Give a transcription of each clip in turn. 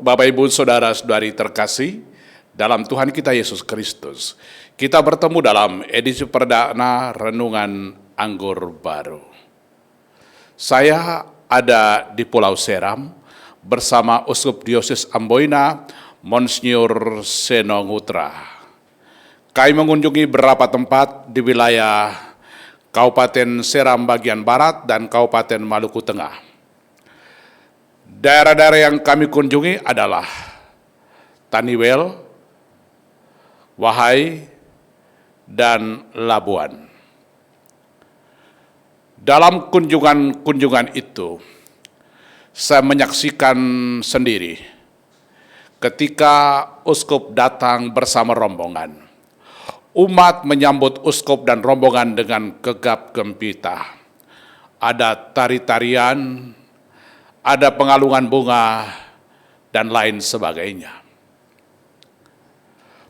Bapak Ibu Saudara-saudari terkasih dalam Tuhan kita Yesus Kristus. Kita bertemu dalam edisi perdana Renungan Anggur Baru. Saya ada di Pulau Seram bersama Uskup Diosis Amboina, Monsinyur Seno Ngutra. Kami mengunjungi beberapa tempat di wilayah Kabupaten Seram bagian Barat dan Kabupaten Maluku Tengah. Daerah-daerah yang kami kunjungi adalah Taniwel, Wahai, dan Labuan. Dalam kunjungan itu, saya menyaksikan sendiri ketika uskup datang bersama rombongan. Umat menyambut uskup dan rombongan dengan gegap gempita. Ada tari-tarian, ada pengalungan bunga, dan lain sebagainya.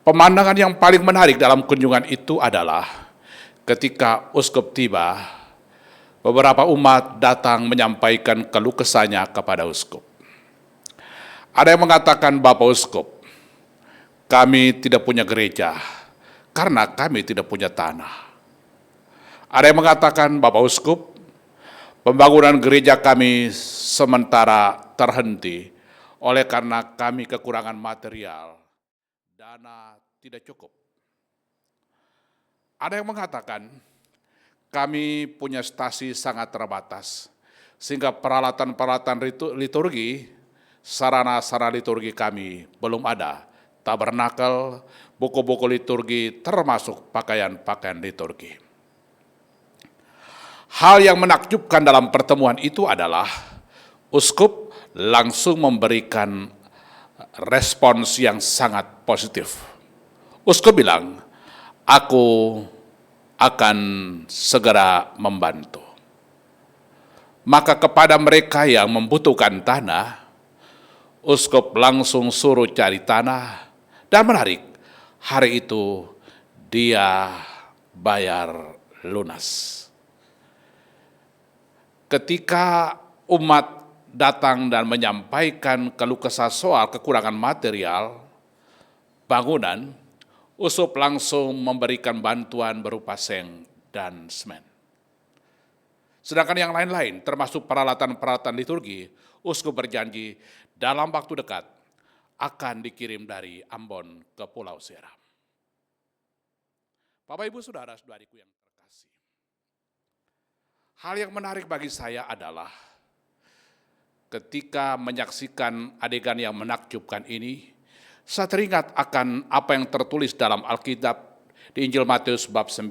Pemandangan yang paling menarik dalam kunjungan itu adalah ketika uskup tiba, beberapa umat datang menyampaikan keluh kesahnya kepada uskup. Ada yang mengatakan, Bapak Uskup, kami tidak punya gereja karena kami tidak punya tanah. Ada yang mengatakan, Bapak Uskup, pembangunan gereja kami sementara terhenti oleh karena kami kekurangan material, dana tidak cukup. Ada yang mengatakan, kami punya stasi sangat terbatas, sehingga peralatan-peralatan liturgi, sarana-sarana liturgi kami belum ada, tabernakel, buku-buku liturgi, termasuk pakaian-pakaian liturgi. Hal yang menakjubkan dalam pertemuan itu adalah uskup langsung memberikan respons yang sangat positif. Uskup bilang, aku akan segera membantu. Maka kepada mereka yang membutuhkan tanah, uskup langsung suruh cari tanah, dan menarik, hari itu dia bayar lunas. Ketika umat datang dan menyampaikan keluh kesah soal kekurangan material bangunan, uskup langsung memberikan bantuan berupa seng dan semen. Sedangkan yang lain-lain, termasuk peralatan-peralatan liturgi, uskup berjanji dalam waktu dekat akan dikirim dari Ambon ke Pulau Seram. Bapak Ibu Saudara-saudariku yang terkasih, hal yang menarik bagi saya adalah ketika menyaksikan adegan yang menakjubkan ini, saya teringat akan apa yang tertulis dalam Alkitab di Injil Matius bab 9.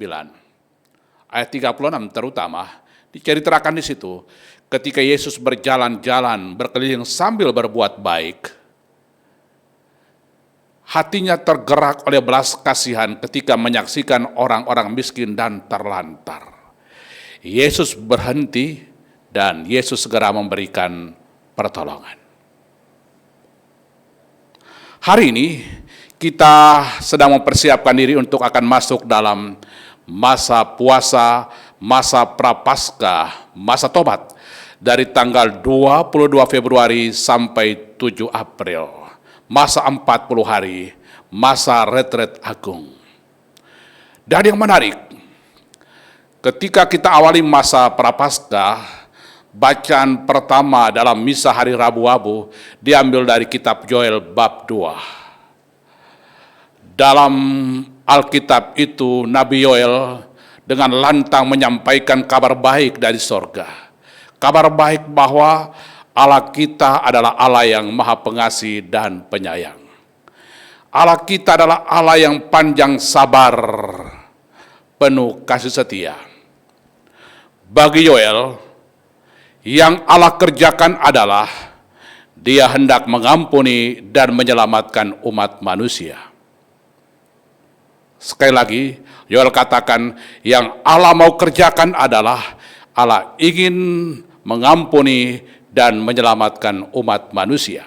Ayat 36 terutama, diceritakan di situ, ketika Yesus berjalan-jalan berkeliling sambil berbuat baik, hatinya tergerak oleh belas kasihan ketika menyaksikan orang-orang miskin dan terlantar. Yesus berhenti dan Yesus segera memberikan pertolongan. Hari ini kita sedang mempersiapkan diri untuk akan masuk dalam masa puasa, masa prapaskah, masa tobat dari tanggal 22 Februari sampai 7 April. Masa 40 hari, masa retret agung. Dan yang menarik, ketika kita awali masa prapaskah, bacaan pertama dalam misa hari Rabu-Abu diambil dari kitab Yoel bab 2. Dalam Alkitab itu Nabi Yoel dengan lantang menyampaikan kabar baik dari sorga. Kabar baik bahwa Allah kita adalah Allah yang maha pengasih dan penyayang. Allah kita adalah Allah yang panjang sabar, penuh kasih setia. Bagi Yoel, yang Allah kerjakan adalah Dia hendak mengampuni dan menyelamatkan umat manusia. Sekali lagi, Yoel katakan yang Allah mau kerjakan adalah Allah ingin mengampuni dan menyelamatkan umat manusia.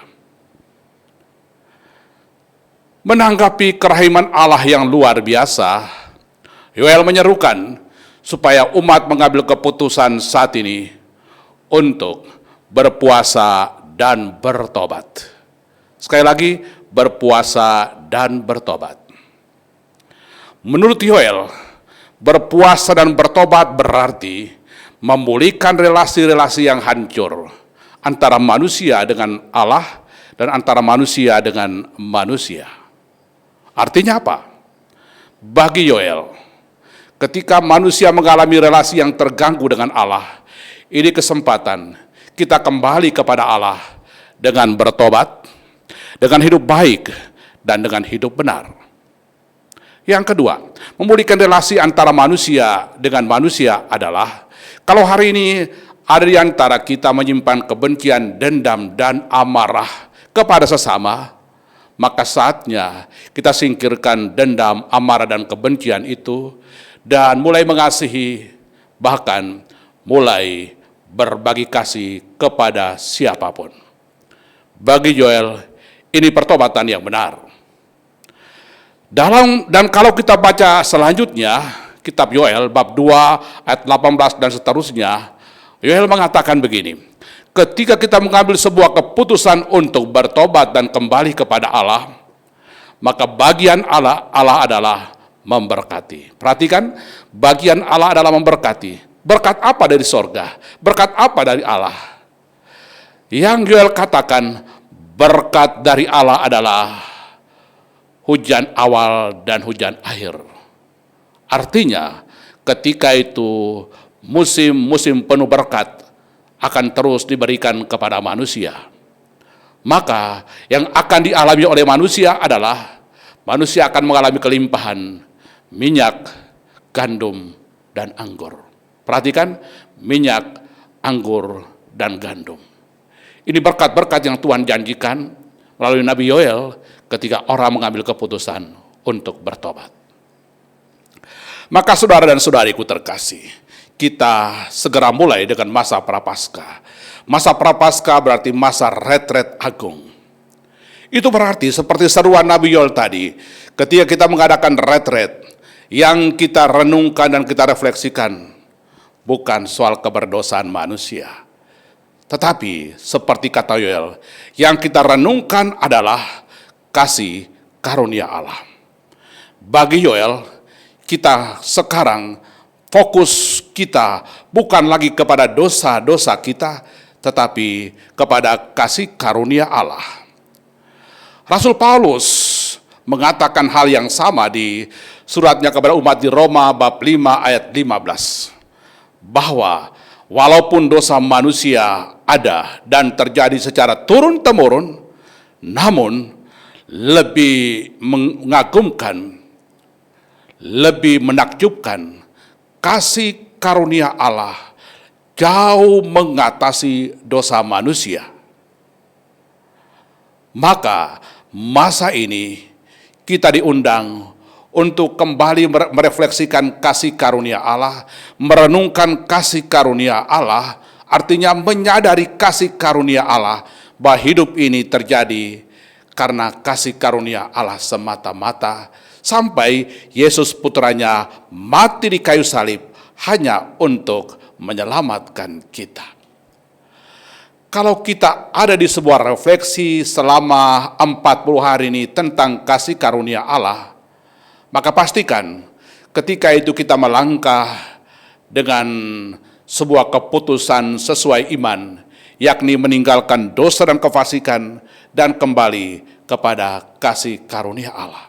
Menanggapi kerahiman Allah yang luar biasa, Yoel menyerukan supaya umat mengambil keputusan saat ini untuk berpuasa dan bertobat. Sekali lagi, berpuasa dan bertobat. Menurut Yoel, berpuasa dan bertobat berarti memulihkan relasi-relasi yang hancur antara manusia dengan Allah dan antara manusia dengan manusia. Artinya apa? Bagi Yoel, ketika manusia mengalami relasi yang terganggu dengan Allah, ini kesempatan kita kembali kepada Allah dengan bertobat, dengan hidup baik, dan dengan hidup benar. Yang kedua, memulihkan relasi antara manusia dengan manusia adalah kalau hari ini ada di antara kita menyimpan kebencian, dendam, dan amarah kepada sesama, maka saatnya kita singkirkan dendam, amarah, dan kebencian itu dan mulai mengasihi, bahkan mulai berbagi kasih kepada siapapun. Bagi Yoel, ini pertobatan yang benar. Dan kalau kita baca selanjutnya, kitab Yoel bab 2 ayat 18 dan seterusnya, Yoel mengatakan begini, ketika kita mengambil sebuah keputusan untuk bertobat dan kembali kepada Allah, maka bagian Allah adalah memberkati. Perhatikan, bagian Allah adalah memberkati. Berkat apa dari sorga? Berkat apa dari Allah? Yang Yoel katakan, berkat dari Allah adalah hujan awal dan hujan akhir. Artinya, ketika itu musim-musim penuh berkat akan terus diberikan kepada manusia. Maka yang akan dialami oleh manusia adalah manusia akan mengalami kelimpahan minyak, gandum, dan anggur. Perhatikan, minyak, anggur, dan gandum. Ini berkat-berkat yang Tuhan janjikan melalui Nabi Yoel ketika orang mengambil keputusan untuk bertobat. Maka saudara dan saudariku terkasih, kita segera mulai dengan masa prapaskah. Masa prapaskah berarti masa retret agung. Itu berarti seperti seruan Nabi Yoel tadi, ketika kita mengadakan retret, yang kita renungkan dan kita refleksikan bukan soal keberdosaan manusia, tetapi seperti kata Yoel, yang kita renungkan adalah kasih karunia Allah. Bagi Yoel, kita sekarang fokus kita bukan lagi kepada dosa-dosa kita, tetapi kepada kasih karunia Allah. Rasul Paulus mengatakan hal yang sama di suratnya kepada umat di Roma bab 5 ayat 15. Bahwa walaupun dosa manusia ada dan terjadi secara turun-temurun, namun lebih mengagumkan, lebih menakjubkan kasih karunia Allah jauh mengatasi dosa manusia. Maka masa ini kita diundang untuk kembali merefleksikan kasih karunia Allah, merenungkan kasih karunia Allah, artinya menyadari kasih karunia Allah, bahwa hidup ini terjadi karena kasih karunia Allah semata-mata, sampai Yesus putranya mati di kayu salib hanya untuk menyelamatkan kita. Kalau kita ada di sebuah refleksi selama 40 hari ini tentang kasih karunia Allah, maka pastikan ketika itu kita melangkah dengan sebuah keputusan sesuai iman, yakni meninggalkan dosa dan kefasikan dan kembali kepada kasih karunia Allah.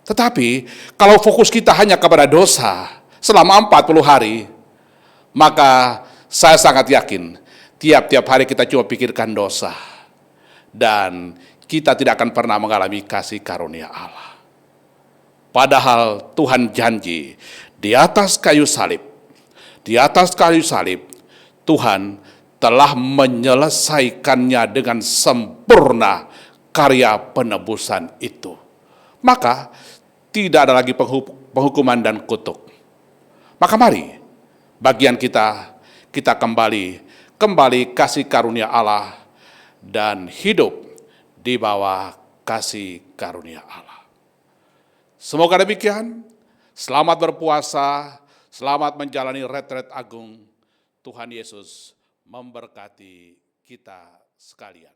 Tetapi kalau fokus kita hanya kepada dosa selama 40 hari, maka saya sangat yakin tiap-tiap hari kita cuma pikirkan dosa dan kita tidak akan pernah mengalami kasih karunia Allah. Padahal Tuhan janji di atas kayu salib, Tuhan telah menyelesaikannya dengan sempurna karya penebusan itu. Maka tidak ada lagi penghukuman dan kutuk. Maka mari bagian kita kembali kasih karunia Allah dan hidup di bawah kasih karunia Allah. Semoga demikian. Selamat berpuasa, selamat menjalani retret agung. Tuhan Yesus memberkati kita sekalian.